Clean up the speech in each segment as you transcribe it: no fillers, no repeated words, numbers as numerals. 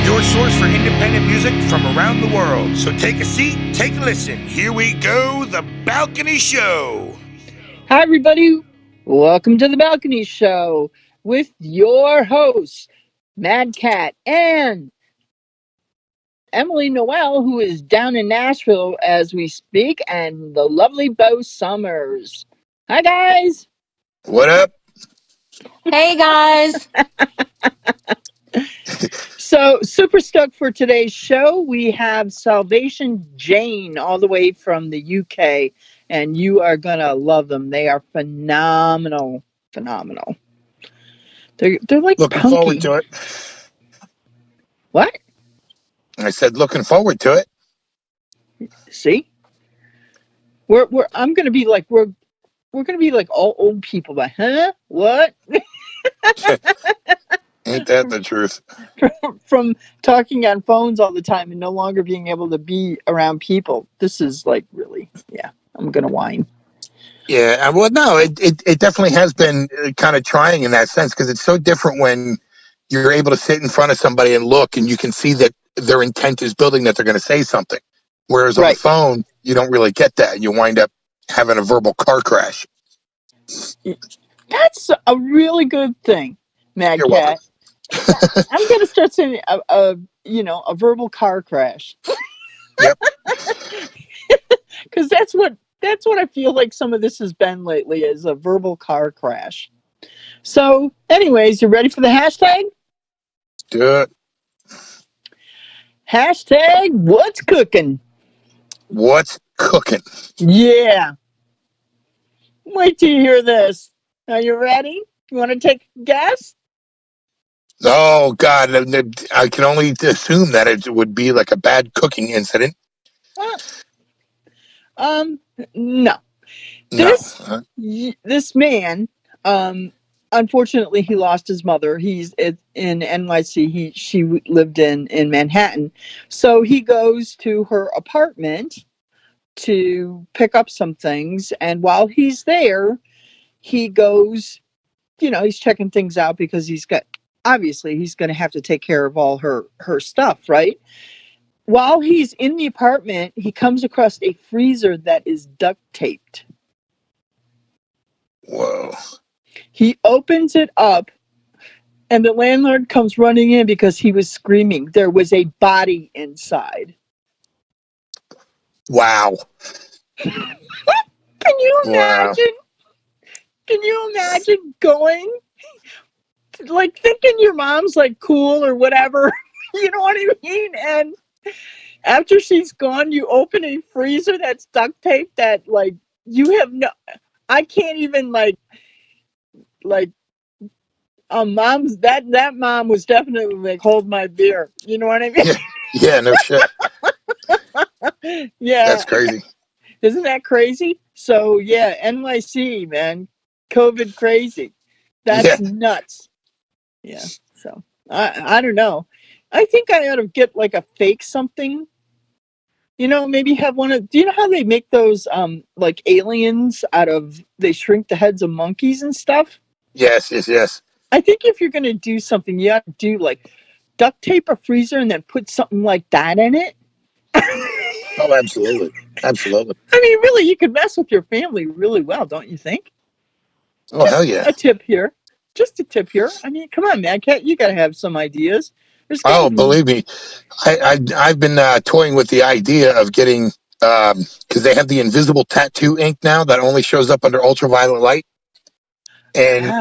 your source for independent music from around the world. So take a seat, take a listen. Here we go, The Balcony Show. Hi, everybody. Welcome to The Balcony Show with your hosts, MADCAT and Emily Noel, who is down in Nashville as we speak, and the lovely Bo Sommers. Hi, guys. What up? Hey guys. So, super stoked for today's show. We have Salvation Jayne all the way from the UK, and you are going to love them. They are phenomenal. Phenomenal. They're like Looking punky. forward to it. What? I said looking forward to it. See? I'm going to be like we're going to be like all old people, but huh? What? Ain't that the truth? From talking on phones all the time and no longer being able to be around people. This is like really, yeah, I'm going to whine. Yeah, well, no, it definitely has been kind of trying in that sense because it's so different when you're able to sit in front of somebody and look and you can see that their intent is building that they're going to say something. Whereas on the phone, you don't really get that. You wind up having a verbal car crash. That's a really good thing, Mad You're Cat. welcome. I'm going to start saying a verbal car crash. Yep. Because that's what I feel like some of this has been lately, is a verbal car crash. So, anyways, you ready for the hashtag? Do it. Hashtag what's cooking? What's cooking? Yeah. Wait till you hear this. Are you ready? You want to take a guess? Oh, God. I can only assume that it would be like a bad cooking incident. No. This man, unfortunately, he lost his mother. He's in NYC. She lived in Manhattan. So he goes to her apartment to pick up some things. And while he's there, he goes, he's checking things out because he's going to have to take care of all her stuff, right? While he's in the apartment, he comes across a freezer that is duct taped. Whoa. He opens it up, and the landlord comes running in because he was screaming. There was a body inside. Wow. Can you imagine? Wow. Can you imagine going, like, thinking your mom's like cool or whatever? You know what I mean? And after she's gone, you open a freezer that's duct taped that, like, I can't even like mom's that mom was definitely like, hold my beer. You know what I mean? Yeah, no shit. Yeah. That's crazy. Isn't that crazy? So yeah, NYC, man. COVID crazy. That's nuts. Yeah. So I don't know. I think I ought to get like a fake something. Maybe have do you know how they make those like aliens they shrink the heads of monkeys and stuff? Yes. I think if you're gonna do something, you have to do like duct tape a freezer and then put something like that in it. Oh, absolutely. I mean, really, you could mess with your family really well, don't you think? Oh, hell yeah. Just a tip here. I mean, come on, MADCAT, you gotta have some ideas. Believe me, I've been toying with the idea of getting because they have the invisible tattoo ink now that only shows up under ultraviolet light, and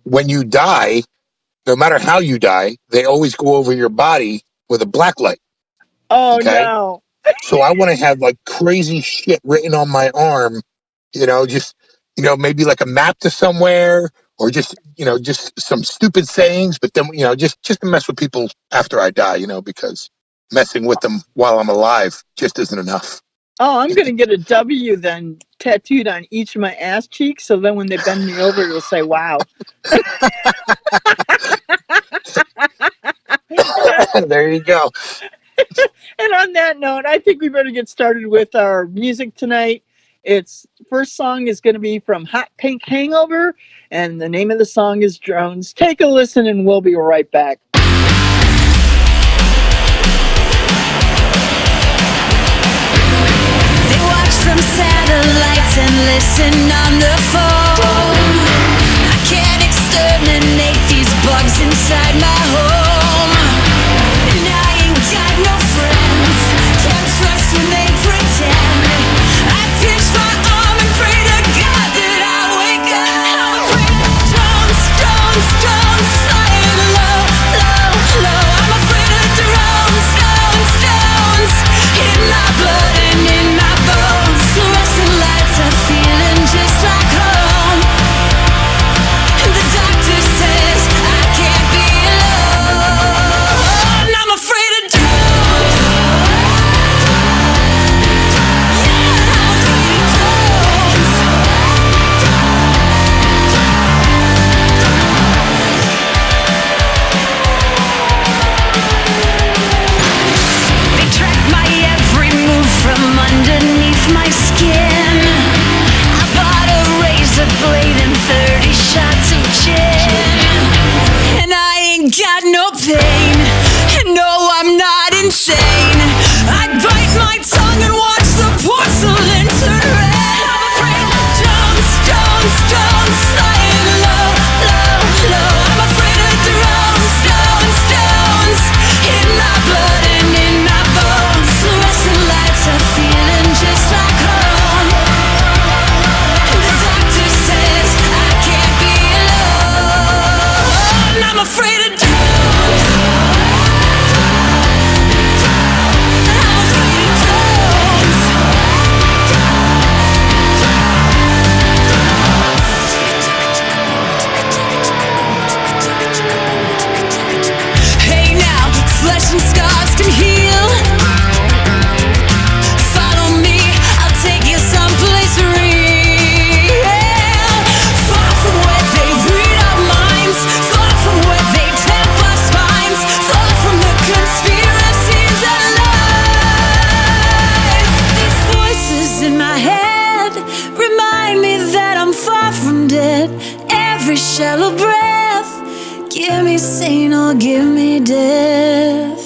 when you die, no matter how you die, they always go over your body with a black light. Oh, okay? No. So I want to have like crazy shit written on my arm, just maybe like a map to somewhere, or just some stupid sayings, but then just to mess with people after I die, because messing with them while I'm alive just isn't enough. Oh, I'm gonna get a W then tattooed on each of my ass cheeks, so then when they bend me over, it'll say "Wow." There you go. And on that note, I think we better get started with our music tonight. Its first song is going to be from Hot Pink Hangover, and the name of the song is Drones. Take a listen, and we'll be right back. dancing on the phone. I can't exterminate these bugs inside my home. And I ain't got no friends, can't trust when they pretend. I pinch my arm and pray to God that I wake up. Drones, drones, drones, flying low, low, low. I'm afraid of drones, drones, drones, in my blood and in my bones. Fluorescent lights are feeling just like home. And the doctor says I can't be alone. I'm afraid of drones. Yeah, I'm afraid of drones. They track my every move from underneath my skin. I bought a razor blade and 30 shots of gin. And I ain't got no pain, and no, I'm not insane. I bite my tongue and watch the porcelain turn red. I'm afraid of drones, drones, drones, flying low, low, low. I'm afraid of drones, drones, drones, in my blood and in my bones. Fluorescent lights are feeling just like home. And the doctor says I can't be alone. I'm afraid of drones. I'm afraid of drones. Hey now, flesh and scars can heal. Follow me, I'll take you someplace real. Far from where they read our minds, far from where they tap our spines, far from the conspiracies and lies. These voices in my head remind me that I'm far from dead. Every shallow breath, give me sane or give me death.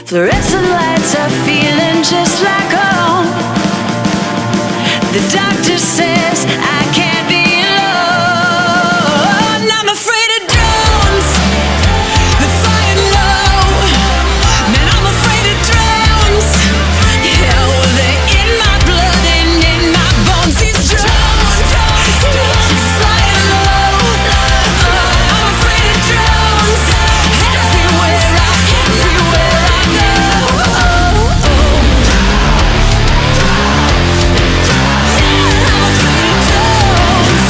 Fluorescent lights are feeling just like home. The doctor says I can't be alone. I'm afraid of drones, they're flying low. Man, I'm afraid of drones. Yeah, well, they're in my blood and in my bones. These drones, drones, drones, flying low, low. I'm afraid of drones. Everywhere I go. Yeah, I'm afraid of drones.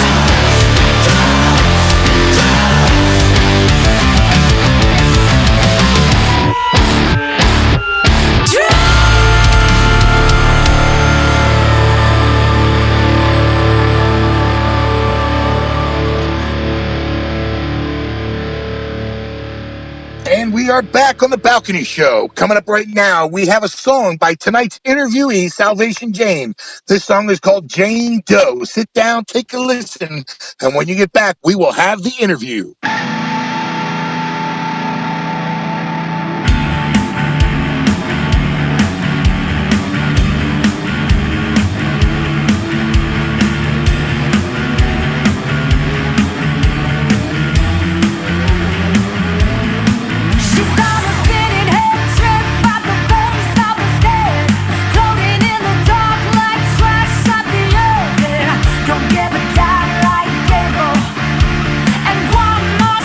And we are back on the Balcony Show. Coming up right now, we have a song by tonight's interviewee, Salvation Jayne. This song is called Jane Doe. Sit down, take a listen, and when you get back, we will have the interview. She saw the spinning head trip at the base of the stairs, floating in the dark like trash at the ocean. Don't give a damn like Gable. And one more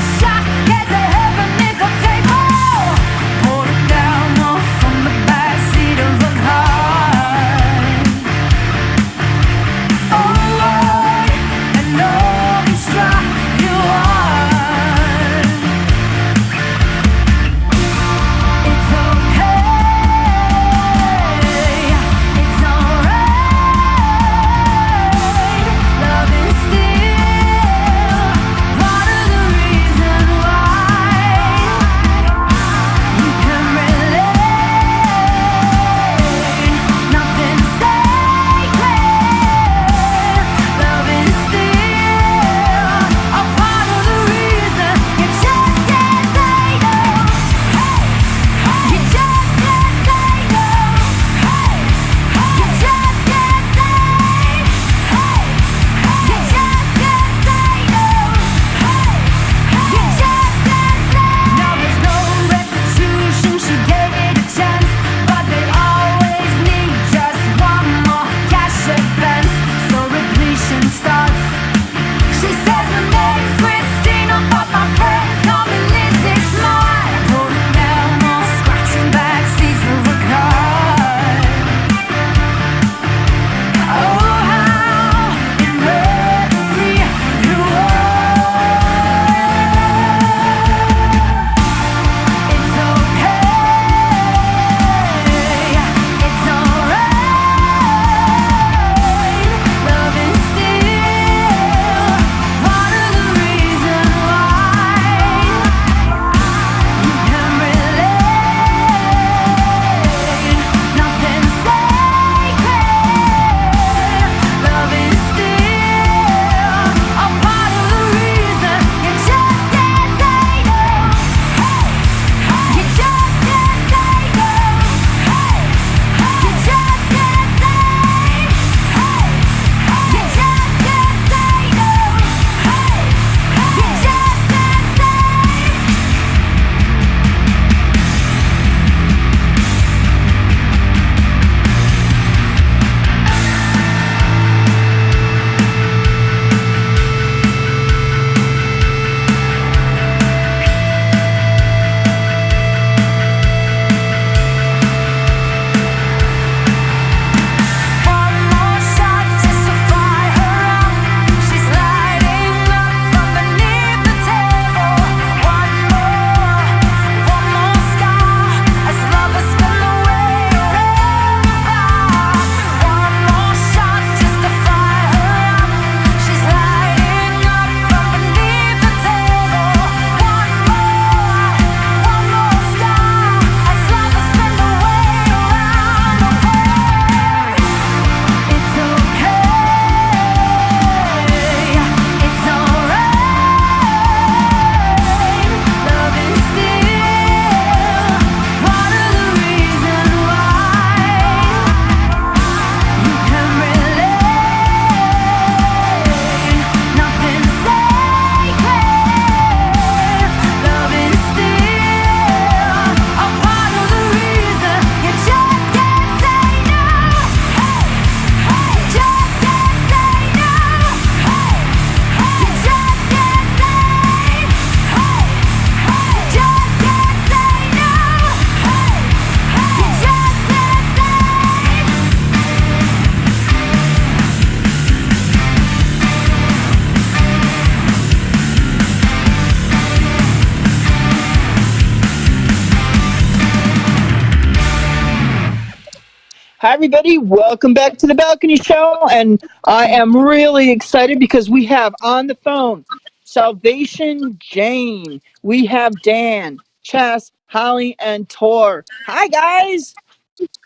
Hi, everybody. Welcome back to the Balcony Show. And I am really excited because we have on the phone Salvation Jayne. We have Dan, Chess, Holly, and Tor. Hi, guys.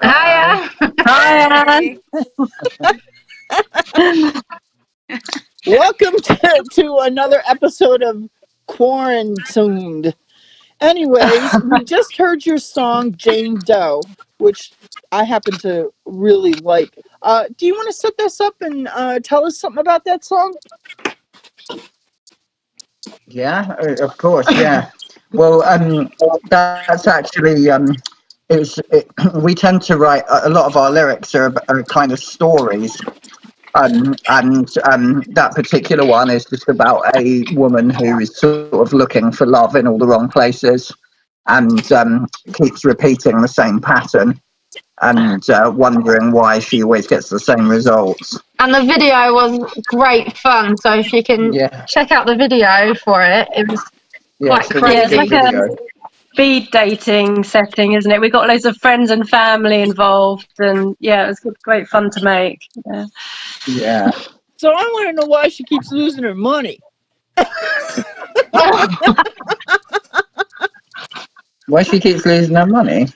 Hiya. Hi. Welcome to another episode of Quarantined. Anyways, we just heard your song Jane Doe, which I happen to really like. Do you want to set this up and tell us something about that song? Yeah, of course. Yeah. Well, that's actually we tend to write a lot of our lyrics are kind of stories. And that particular one is just about a woman who is sort of looking for love in all the wrong places, and keeps repeating the same pattern, and wondering why she always gets the same results. And the video was great fun. So if you can check out the video for it, it was quite crazy. Yeah, it's like a speed dating setting, isn't it? We got loads of friends and family involved, and yeah, it was great fun to make. Yeah. So I want to know why she keeps losing her money. Why she keeps losing her money?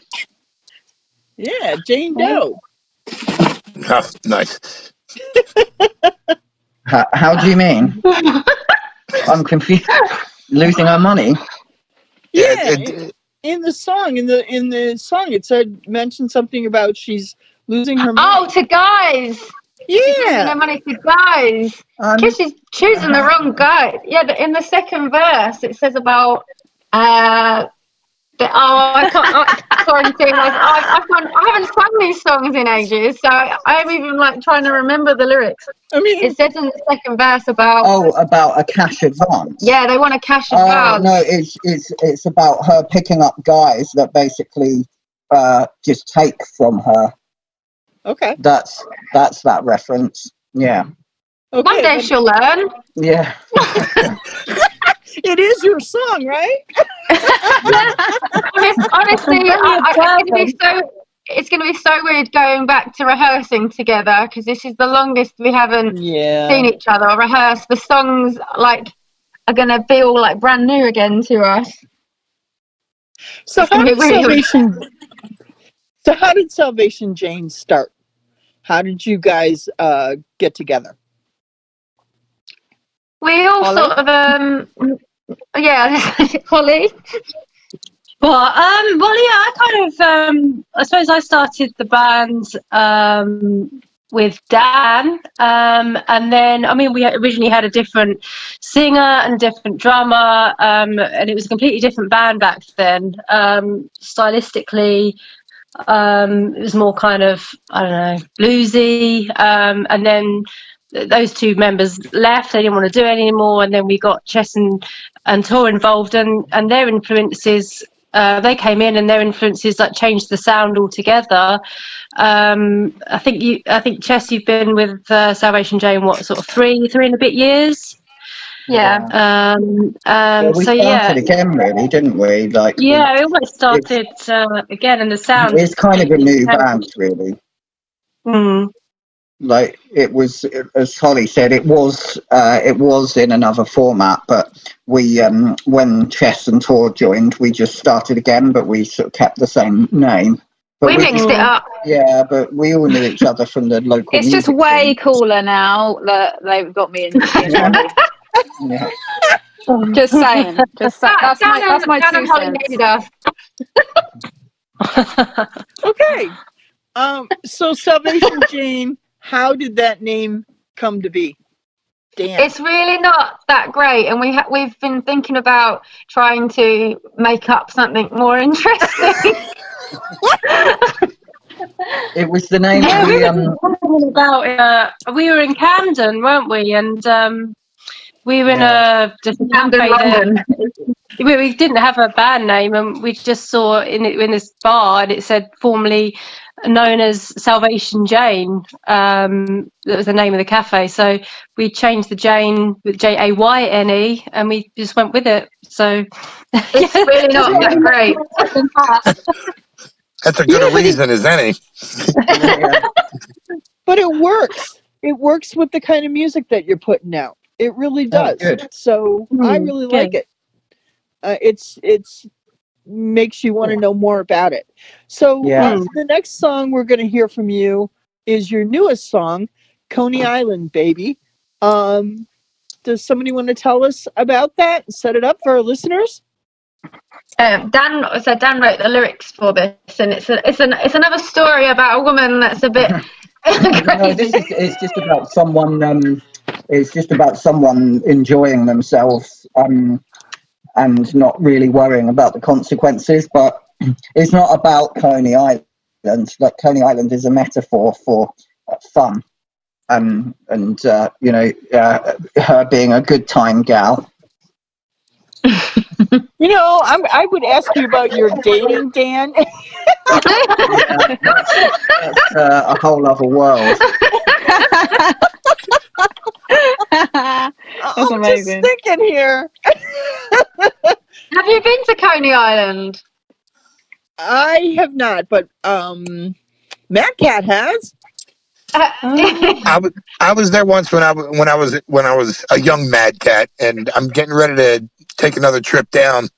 Yeah, Jane Doe. Oh, nice. How do you mean? I'm confused. Losing her money? Yeah, in the song, it said mentioned something about she's losing her money. Oh, to guys. Yeah. She's losing her money to guys. Because she's choosing the wrong guy. Yeah, but in the second verse, it says about I can't. Sorry, Jane. I haven't sung these songs in ages, so I'm even like trying to remember the lyrics. I mean, it says in the second verse about about a cash advance. Yeah, they want a cash advance. No, it's about her picking up guys that basically just take from her. Okay. That's that reference. Yeah. Okay, one day she'll learn. Yeah. It is your song, right? Honestly, it's going to be so weird going back to rehearsing together, because this is the longest we haven't seen each other or rehearsed. The songs are going to feel like brand new again to us. So how did Salvation Jayne start? How did you guys get together? We all Holly? sort of Holly. Well, I kind of I suppose I started the band with Dan, and then we originally had a different singer and a different drummer, and it was a completely different band back then. Stylistically, it was more kind of, I don't know, bluesy, and then those two members left. They didn't want to do it anymore, and then we got Chess and Tor involved, and their influences. They came in, and their influences changed the sound altogether. I think Chess, you've been with Salvation Jayne what, sort of three and a bit years? Yeah. We started again, really, didn't we? We almost started again, and the sound. It's kind of a new band, really. Mm. It was, as Holly said, it was in another format, but we when Chess and Tor joined, we just started again, but we sort of kept the same name. But we mixed it up. Yeah, but we all knew each other from the local. It's just way scene. Cooler now that they've got me in. Yeah. Just saying. That's my 2 cents. Okay. So Salvation Jayne, how did that name come to be? Dan. It's really not that great, and we've been thinking about trying to make up something more interesting. It was the name we were in Camden, weren't we? And we were in a different cafe there. We didn't have a band name, and we just saw in this bar, and it said formerly known as Salvation Jayne. That was the name of the cafe. So we changed the Jayne with Jayne, and we just went with it. So it's really not that great. That's as good a reason as any. But it works. It works with the kind of music that you're putting out. It really does. So I really like it. It's makes you want to know more about it. So the next song we're going to hear from you is your newest song, Coney Island, Baby. Does somebody want to tell us about that and set it up for our listeners? Dan wrote the lyrics for this, and it's another story about a woman that's a bit no, it's just about someone. It's just about someone enjoying themselves and not really worrying about the consequences. But it's not about Coney Island. Like, Coney Island is a metaphor for fun, and her being a good time gal. I would ask you about your dating, Dan. That's a whole other world. That's amazing. Just thinking here. Have you been to Coney Island? I have not, but MADCAT has. I was there once when I was a young MADCAT, and I'm getting ready to take another trip down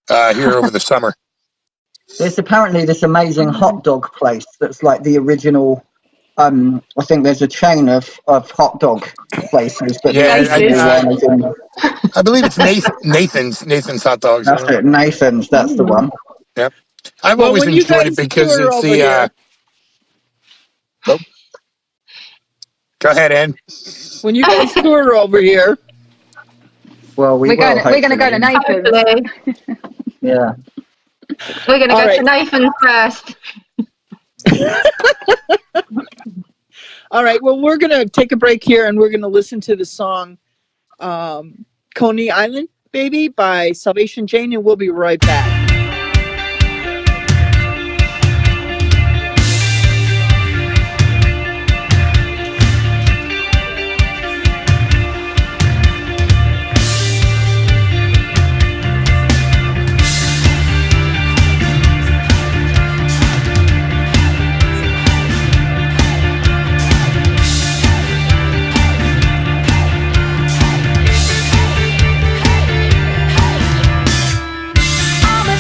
here over the summer. There's apparently this amazing hot dog place that's like the original. I think there's a chain of hot dog places, but I believe it's Nathan's hot dogs. That's it, Nathan's. That's the one. Yep, I've always enjoyed it because it's the. Oh. Go ahead, Ann. When you guys tour over here. Well, we're going to go to Nathan's. Yeah. We're going to go to Nathan's first. All right. Well, we're going to take a break here, and we're going to listen to the song Coney Island, Baby by Salvation Jayne, and we'll be right back. I'm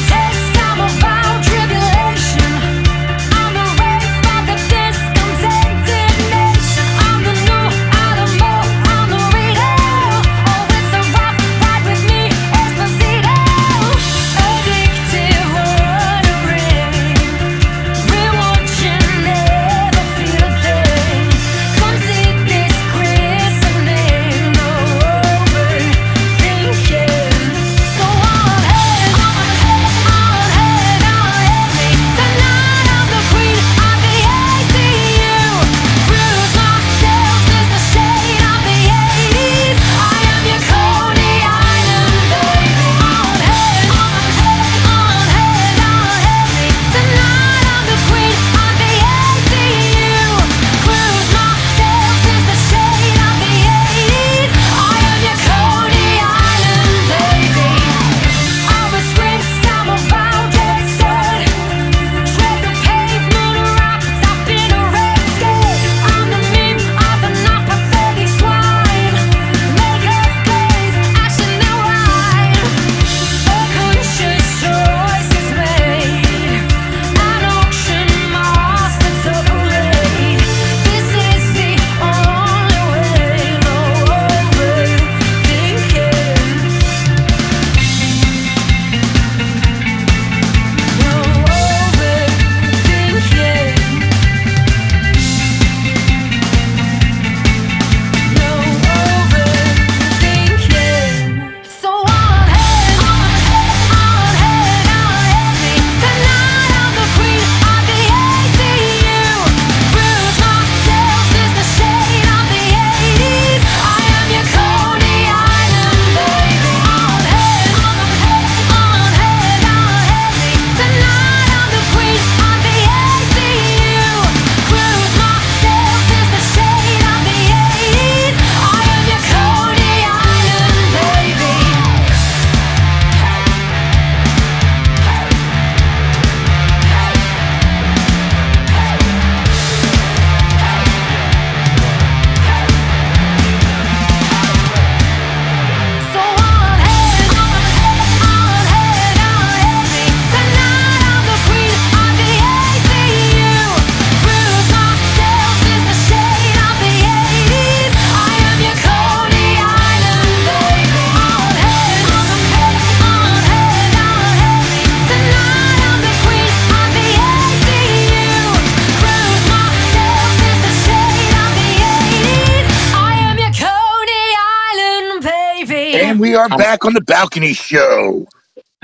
We are back on the Balcony Show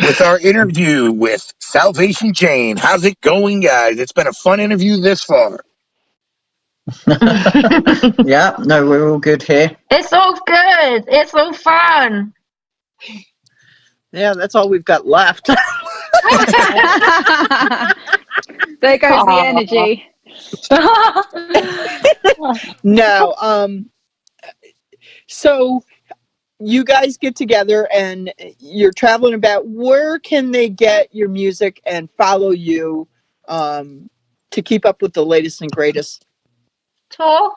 with our interview with Salvation Jayne. How's it going, guys? It's been a fun interview this far. Yeah, no, we're all good here. It's all good. It's all fun. Yeah, that's all we've got left. There goes the energy. No, so you guys get together and you're traveling about. Where can they get your music and follow you to keep up with the latest and greatest? Tour?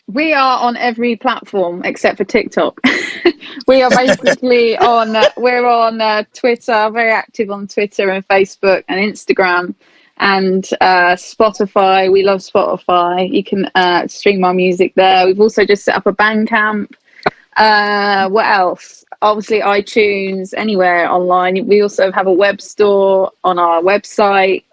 We are on every platform except for TikTok. We are basically on. We're on Twitter, very active on Twitter and Facebook and Instagram, and Spotify. We love Spotify. You can stream our music there. We've also just set up a Bandcamp. What else? Obviously iTunes, anywhere online. We also have a web store on our website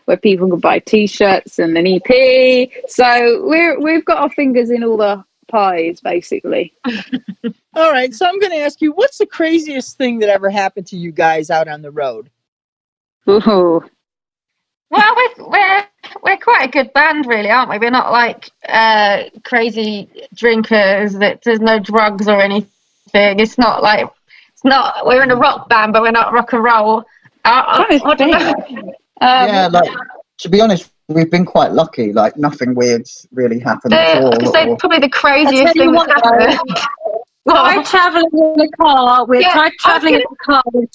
where people can buy t-shirts and an EP. So we've got our fingers in all the pies, basically. All right, so I'm going to ask you, what's the craziest thing that ever happened to you guys out on the road? Ooh. Well, we're quite a good band, really, aren't we? We're not like crazy drinkers. That there's no drugs or anything. It's not. We're in a rock band, but we're not rock and roll. I don't know. Yeah, like, to be honest, we've been quite lucky. Like, nothing weird's really happened at all. So probably the craziest thing that's happened. Try travelling in a car with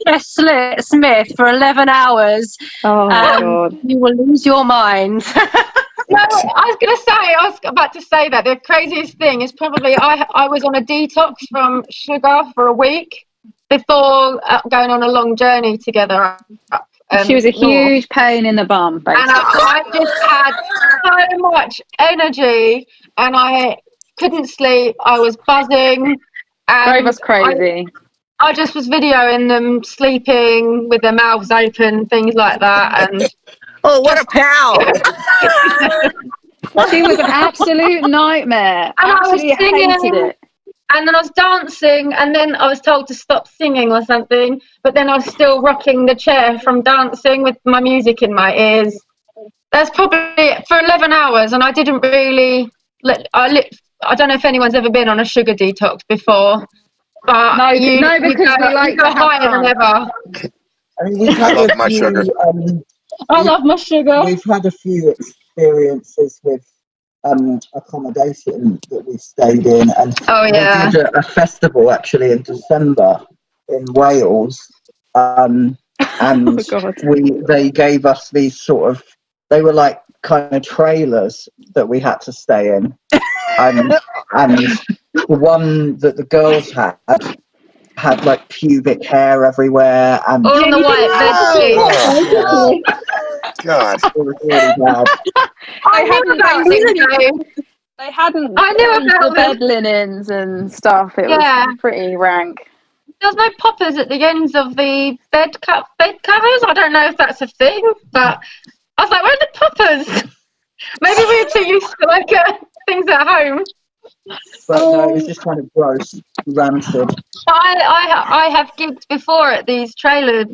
Jess Smith for 11 hours. Oh my God. You will lose your mind. No, I was about to say that the craziest thing is probably I was on a detox from sugar for a week before going on a long journey together. She was a huge pain in the bum, basically. And I just had so much energy and I couldn't sleep. I was buzzing. Drove us crazy. I just was videoing them sleeping with their mouths open, things like that. And oh, what a pal! She was an absolute nightmare. And absolutely I was singing, hated it. and then I was dancing, and then I was told to stop singing or something, but then I was still rocking the chair from dancing with my music in my ears. That's probably for 11 hours, and I didn't really... I don't know if anyone's ever been on a sugar detox before, but no, because we like to have higher than ever. I mean, we've had love my sugar. I love my sugar. We've had a few experiences with accommodation that we stayed in, and we did a festival actually in December in Wales, and they gave us these sort of, they were like kind of trailers that we had to stay in, and the one that the girls had like pubic hair everywhere, and all on the white bed sheet. God, it was really bad. They hadn't I knew about the bed linens and stuff. It was pretty rank. There's no poppers at the ends of the bed covers. I don't know if that's a thing, but I was like, where are the poppers? Maybe we're too used to things at home. But no, it was just kind of gross, rancid. I have gigged before at these trailer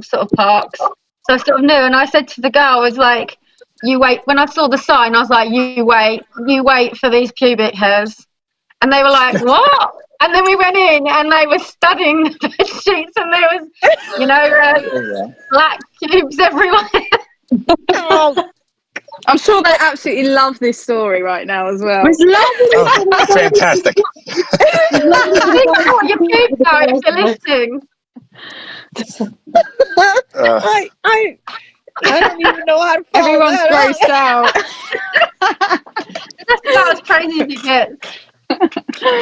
sort of parks, so I sort of knew. And I said to the girl, I was like, "You wait." When I saw the sign, I was like, "You wait for these pubic hairs," and they were like, "What?" And then we went in, and they were studying the bed sheets, and there was, black cubes everywhere. I'm sure they absolutely love this story right now as well. It's lovely. Oh, fantastic. Your pubes are if you're listening. I don't even know how to follow Everyone's grossed out. That's about as crazy as it gets.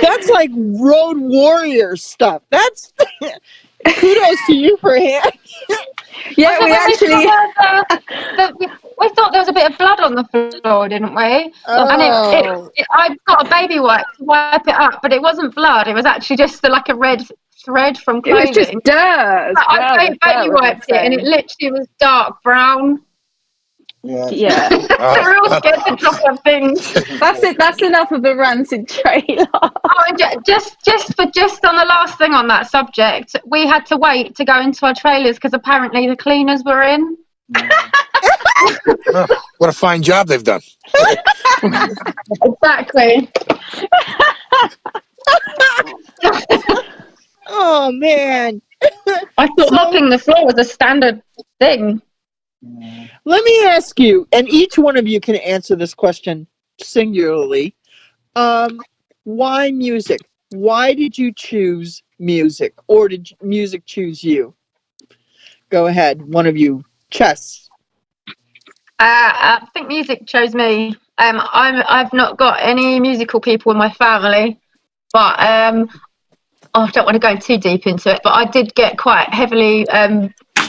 That's like road warrior stuff. That's kudos to you for hand. Yeah, we actually we thought there was a bit of blood on the floor, didn't we? Oh. And I got a baby wipe to wipe it up, but it wasn't blood. It was actually just like a red thread from clothing. It was just dirt. I baby wiped it, and it literally was dark brown. Yeah. We're all scared to drop our things. That's it. That's enough of a rancid trailer. Oh, and just on the last thing on that subject, we had to wait to go into our trailers because apparently the cleaners were in. Oh, what a fine job they've done. Exactly. Oh man. I thought mopping the floor was a standard thing. Let me ask you, and each one of you can answer this question singularly. Why music? Why did you choose music, or did music choose you? Go ahead, one of you. Chess. I think music chose me. I've not got any musical people in my family, but I don't want to go too deep into it. But I did get quite heavily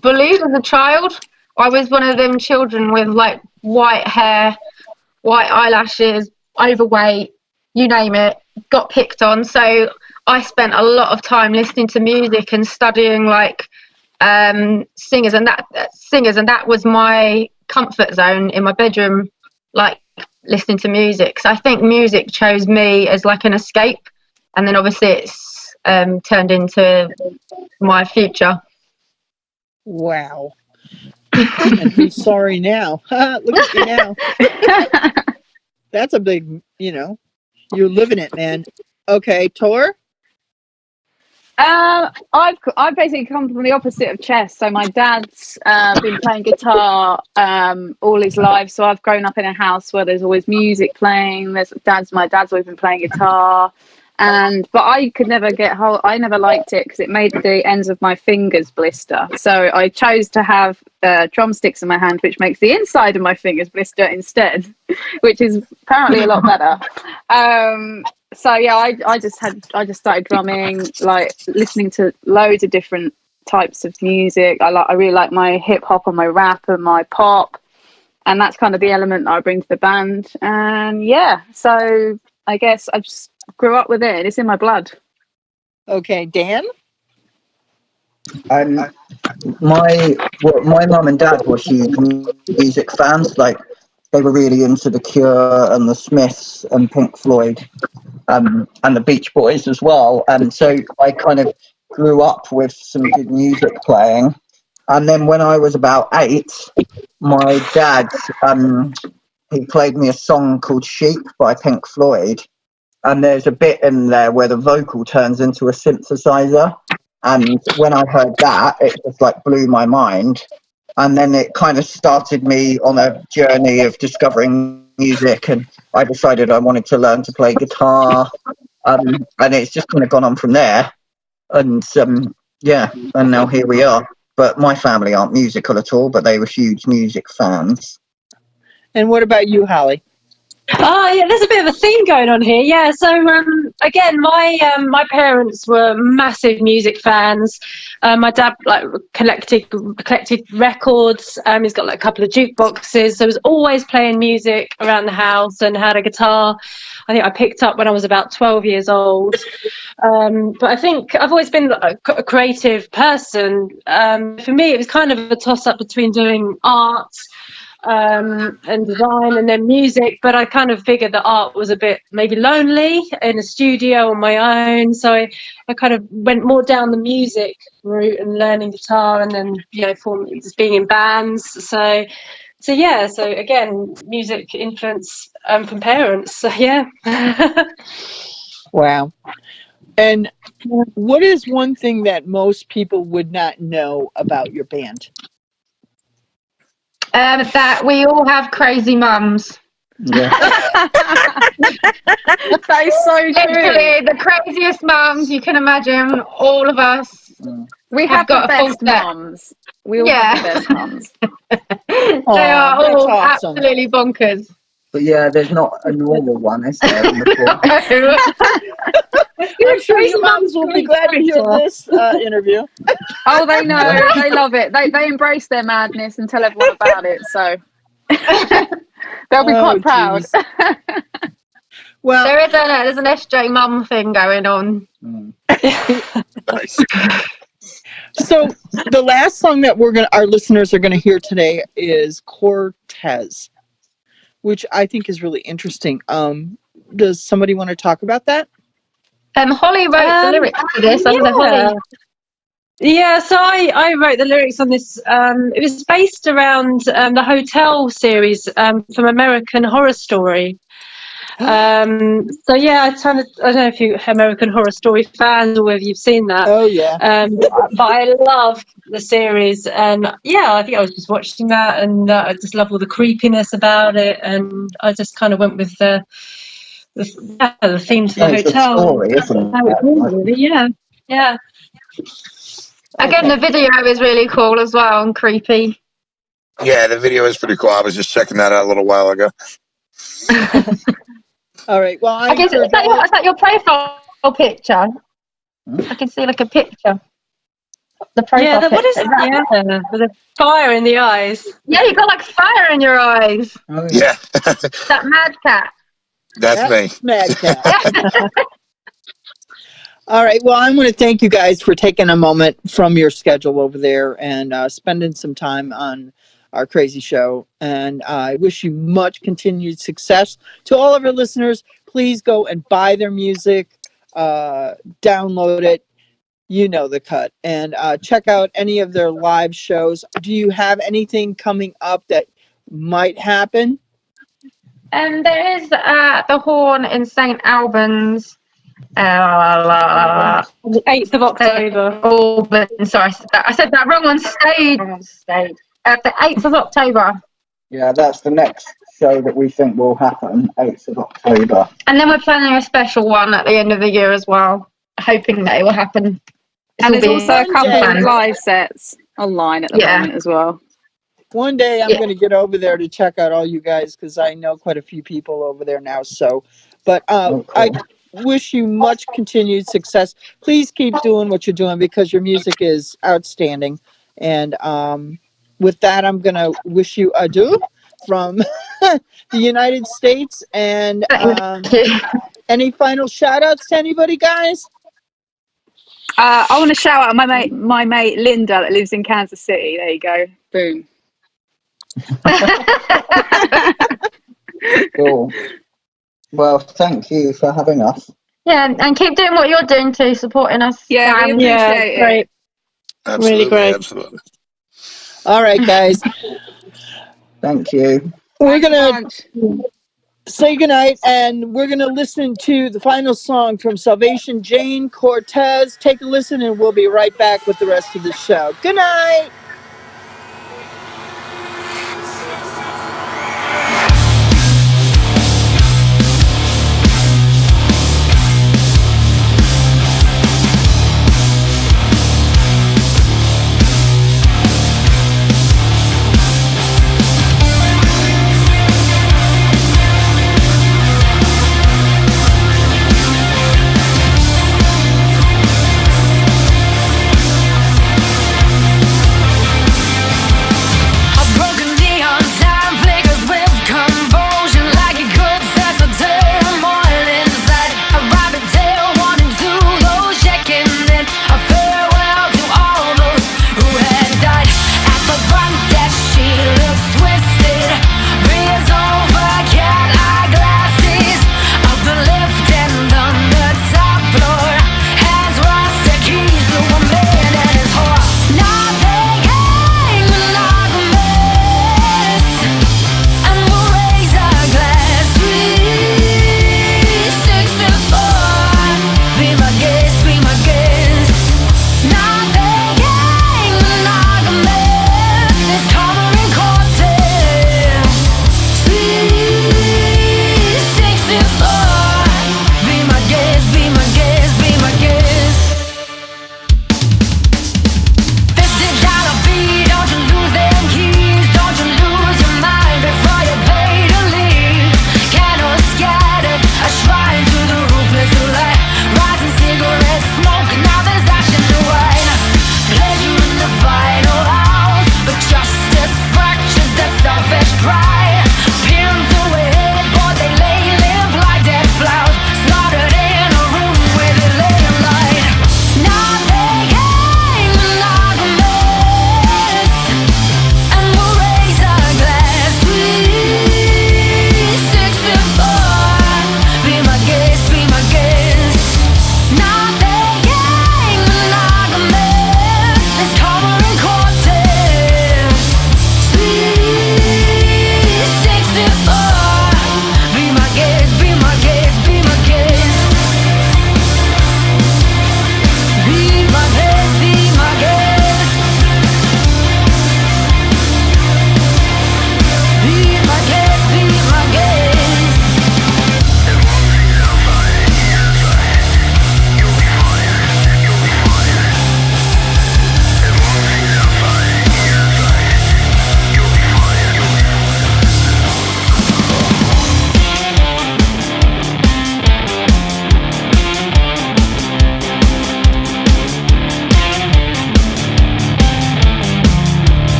bullied as a child. I was one of them children with like white hair, white eyelashes, overweight, you name it, got picked on. So I spent a lot of time listening to music and studying like singers, and that was my comfort zone in my bedroom, like listening to music. So I think music chose me as like an escape, and then obviously it's turned into my future. Wow. And who's sorry now? Look at you now. That's a big, you're living it, man. Okay, Tor? I've basically come from the opposite of chess. So my dad's been playing guitar all his life. So I've grown up in a house where there's always music playing. My dad's always been playing guitar, but I could never I never liked it because it made the ends of my fingers blister. So I chose to have drumsticks in my hand, which makes the inside of my fingers blister instead, which is apparently a lot better. So yeah, I just started drumming, like listening to loads of different types of music. I really like my hip hop and my rap and my pop, and that's kind of the element that I bring to the band. And yeah, so I guess I just grew up with it. It's in my blood. Okay, Dan? My mum and dad were huge music fans. Like, they were really into The Cure and the Smiths and Pink Floyd, and the Beach Boys as well. And so I kind of grew up with some good music playing. And then when I was about 8, my dad he played me a song called Sheep by Pink Floyd. And there's a bit in there where the vocal turns into a synthesizer. And when I heard that, it just like blew my mind. And then it kind of started me on a journey of discovering music. And I decided I wanted to learn to play guitar. And it's just kind of gone on from there. And yeah, and now here we are. But my family aren't musical at all, but they were huge music fans. And what about you, Holly? Oh yeah, there's a bit of a theme going on here. Yeah, so again, my parents were massive music fans. My dad like collected records. He's got like a couple of jukeboxes, so he was always playing music around the house and had a guitar. I think I picked up when I was about 12 years old. But I think I've always been a creative person. For me, it was kind of a toss-up between doing art and design and then music, but I kind of figured that art was a bit maybe lonely in a studio on my own, so I kind of went more down the music route and learning guitar, and then just being in bands. So again, music influence from parents. So yeah. Wow. And what is one thing that most people would not know about your band? That we all have crazy mums. Yeah. That is so Literally true. the craziest mums you can imagine. All of us. We have got the a full best set. mums. We all have the best mums. They Aw, are that's all awesome. absolutely bonkers. But yeah, there's not a normal one, is there? I'm sure your moms will be glad to hear this interview. Oh, they know. They love it. They embrace their madness and tell everyone about it. So they'll be quite proud. Well, there's an SJ mum thing going on. Nice. So the last song that our listeners are gonna hear today is Cortez, which I think is really interesting. Does somebody want to talk about that? Holly wrote the lyrics for this. I was like, Yeah. Holly. Yeah, so I wrote the lyrics on this. It was based around the Hotel series from American Horror Story. So yeah, I don't know if you American Horror Story fans or whether you've seen that. Oh yeah. But I love the series, and yeah, I think I was just watching that, and I just love all the creepiness about it, and I just kind of went with the theme to the It's a hotel. story, isn't How it was, it? really, yeah. Again, the video is really cool as well and creepy. Yeah, the video is pretty cool. I was just checking that out a little while ago. All right. Well, I guess is that your profile picture? I can see like a picture. The profile picture. What is that? With a fire in the eyes. Yeah, you got like fire in your eyes. Oh, Yeah. That MADCAT. That's me. MADCAT. All right. Well, I want to thank you guys for taking a moment from your schedule over there and spending some time on our crazy show. And I wish you much continued success. To all of our listeners, please go and buy their music, download it. You know the cut. And check out any of their live shows. Do you have anything coming up that might happen? There is the Horn in St Albans. The 8th of October. Auburn, sorry, I said that wrong on stage. The 8th of October. Yeah, that's the next show that we think will happen, 8th of October. And then we're planning a special one at the end of the year as well, hoping that it will happen. And there's also a couple of live sets online at the moment as well. One day I'm going to get over there to check out all you guys because I know quite a few people over there now. So, but I wish you much continued success. Please keep doing what you're doing because your music is outstanding. And with that, I'm going to wish you adieu from the United States. And any final shout outs to anybody, guys? I want to shout out my mate Linda that lives in Kansas City. There you go. Boom. Cool. Well, thank you for having us. Yeah, and keep doing what you're doing too, supporting us. Yeah, we appreciate it. Great. Absolutely, really great. Absolutely. All right, guys. Thank you. We're going to say goodnight, and we're going to listen to the final song from Salvation, Jayne, Cortez. Take a listen, and we'll be right back with the rest of the show. Good night.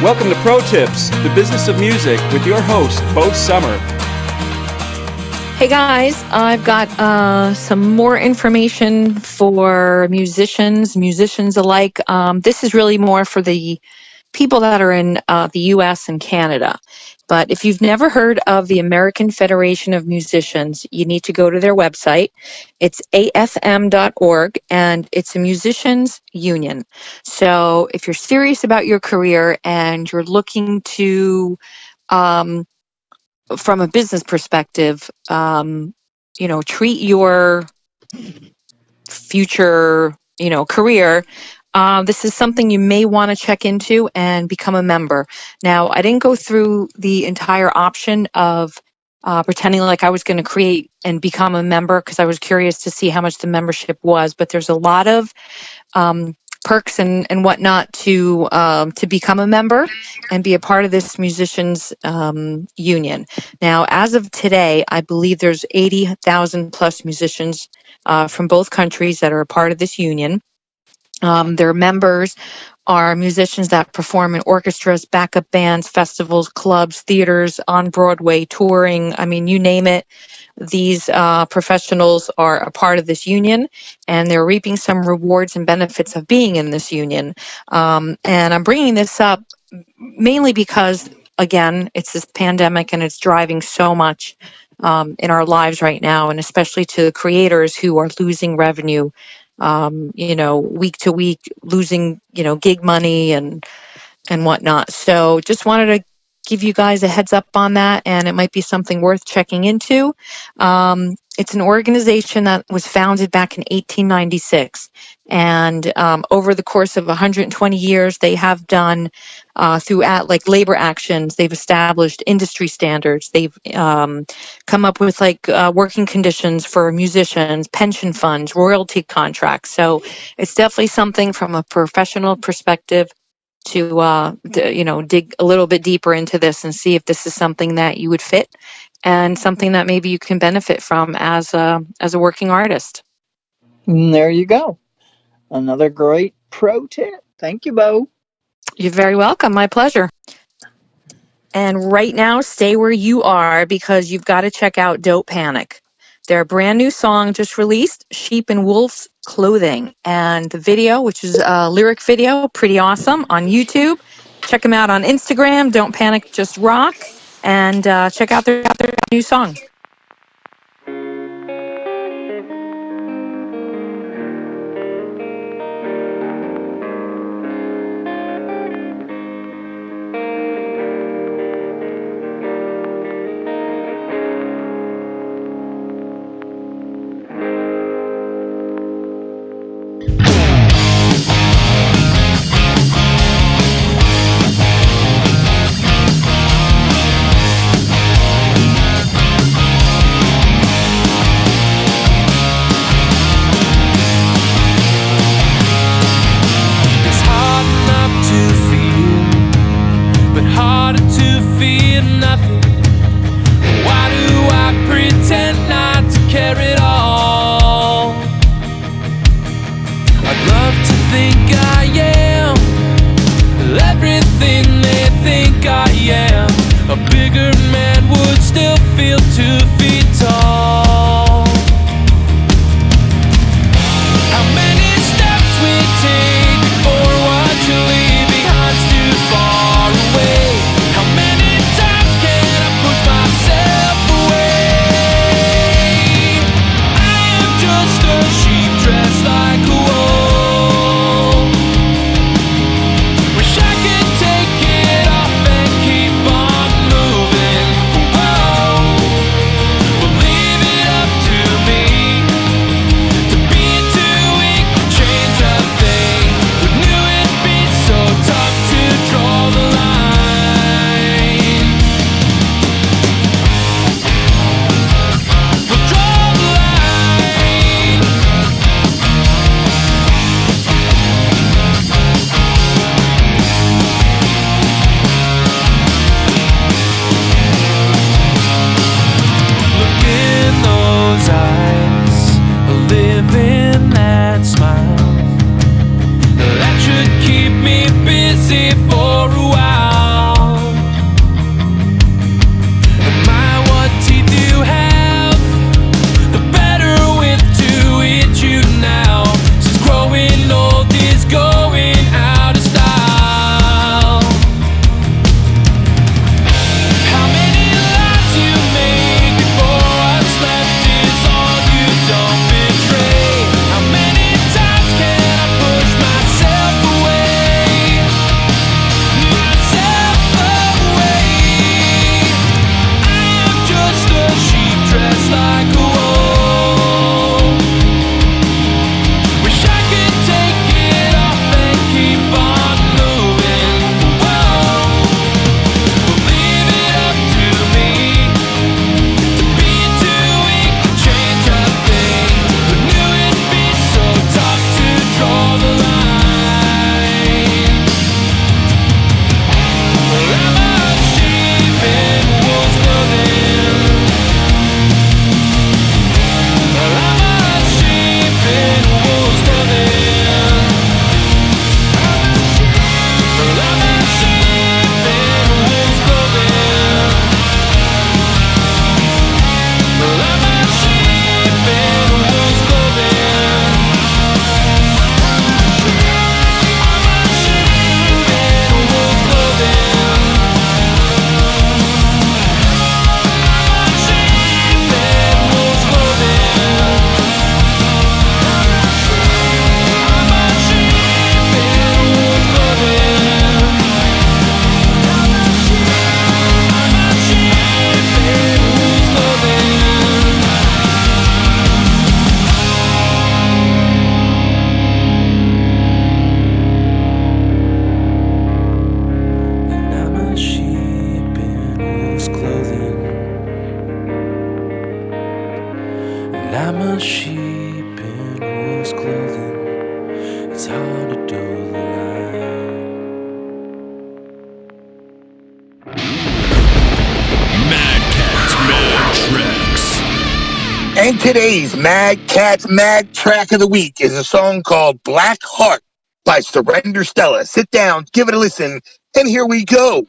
Welcome to Pro Tips, the business of music, with your host, Bo Sommer. Hey guys, I've got some more information for musicians alike. This is really more for the people that are in the US and Canada. But if you've never heard of the American Federation of Musicians, you need to go to their website. It's afm.org, and it's a musicians union. So if you're serious about your career and you're looking to from a business perspective, treat your future, career. This is something you may want to check into and become a member. Now, I didn't go through the entire option of pretending like I was going to create and become a member because I was curious to see how much the membership was, but there's a lot of perks and whatnot to become a member and be a part of this musicians union. Now, as of today, I believe there's 80,000 plus musicians from both countries that are a part of this union. Their members are musicians that perform in orchestras, backup bands, festivals, clubs, theaters, on Broadway, touring. I mean, you name it. These professionals are a part of this union, and they're reaping some rewards and benefits of being in this union. And I'm bringing this up mainly because, again, it's this pandemic and it's driving so much in our lives right now, and especially to the creators who are losing revenue, week to week, losing, gig money and whatnot. So just wanted to give you guys a heads up on that, and it might be something worth checking into. It's an organization that was founded back in 1896, and over the course of 120 years, they have done throughout like labor actions. They've established industry standards. They've come up with working conditions for musicians, pension funds, royalty contracts. So it's definitely something from a professional perspective to dig a little bit deeper into this and see if this is something that you would fit and something that maybe you can benefit from as a working artist. And there you go. Another great pro tip. Thank you, Bo. You're very welcome. My pleasure. And right now, stay where you are because you've got to check out Don't Panic. Their brand new song just released, Sheep in Wolf's Clothing. And the video, which is a lyric video, pretty awesome, on YouTube. Check them out on Instagram, Don't Panic, Just Rock. And check out their new song. Believe And today's MADCAT Mad Track of the Week is a song called Black Heart by Surrender Stella. Sit down, give it a listen, and here we go.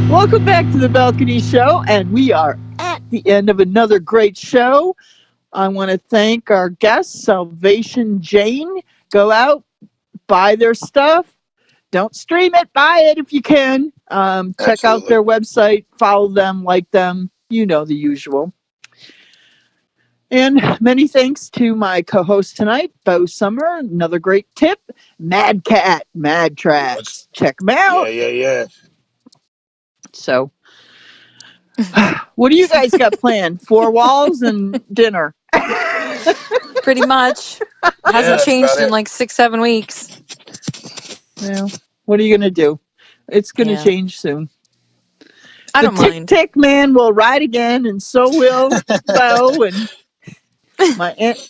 Welcome back to the Balcony Show, and we are at the end of another great show. I want to thank our guest, Salvation Jayne. Go out, buy their stuff. Don't stream it, buy it if you can. Check out their website, follow them, like them. You know the usual. And many thanks to my co-host tonight, Bo Sommer. Another great tip, MADCAT, MADTRAX. Check them out. Yeah. So, what do you guys got planned? 4 walls and dinner. Pretty much. Hasn't changed in like 6-7 weeks. Well, what are you going to do? It's going to change soon. I don't mind. The Tick Man will ride again, and so will Bo and my aunt.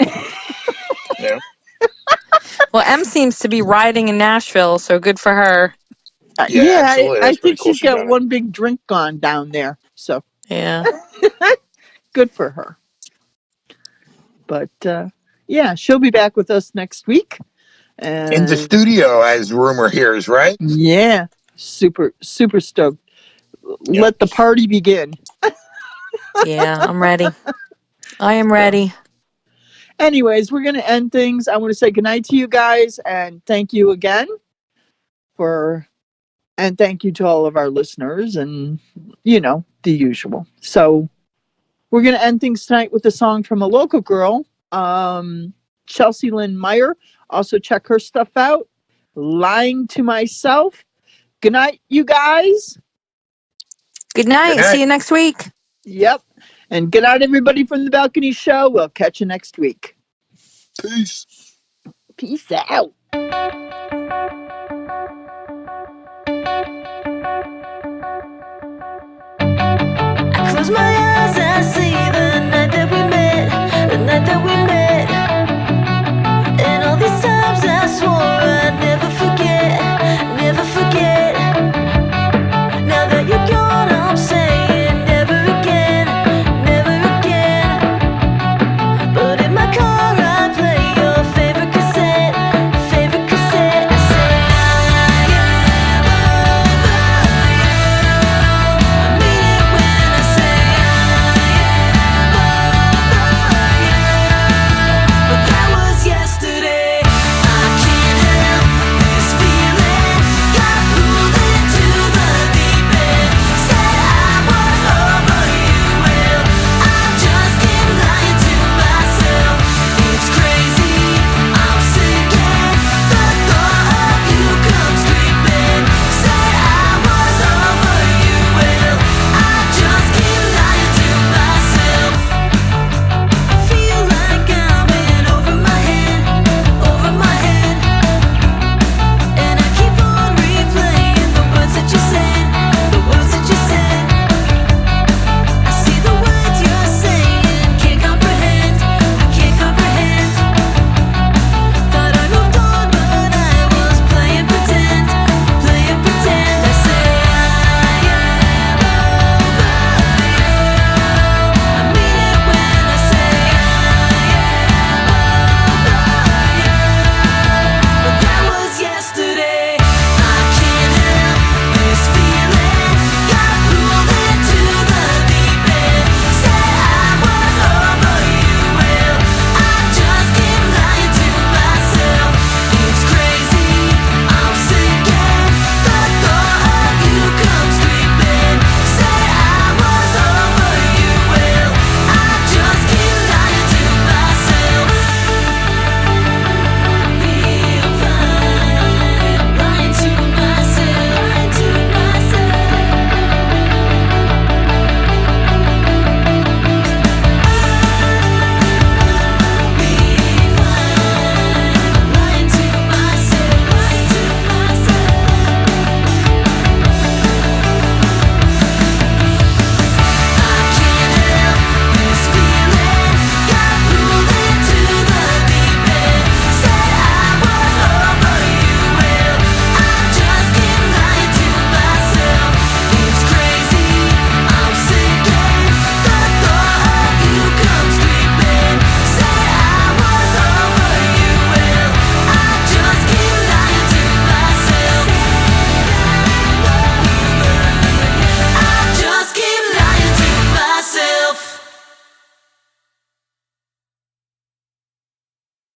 Yeah. Well, M seems to be riding in Nashville, so good for her. I think she's got one big drink gone down there. So yeah, good for her. But she'll be back with us next week. And in the studio, as rumor hears, right? Yeah, super stoked. Yep. Let the party begin. Yeah, I'm ready. I am ready. Anyways, we're going to end things. I want to say goodnight to you guys and thank you again and thank you to all of our listeners and, the usual. So we're going to end things tonight with a song from a local girl, Chelsea Lynn Meyer. Also check her stuff out. Lying to Myself. Good night, you guys. Good night. Good night. See you next week. Yep. And good night, everybody from the Balcony Show. We'll catch you next week. Peace. Peace out.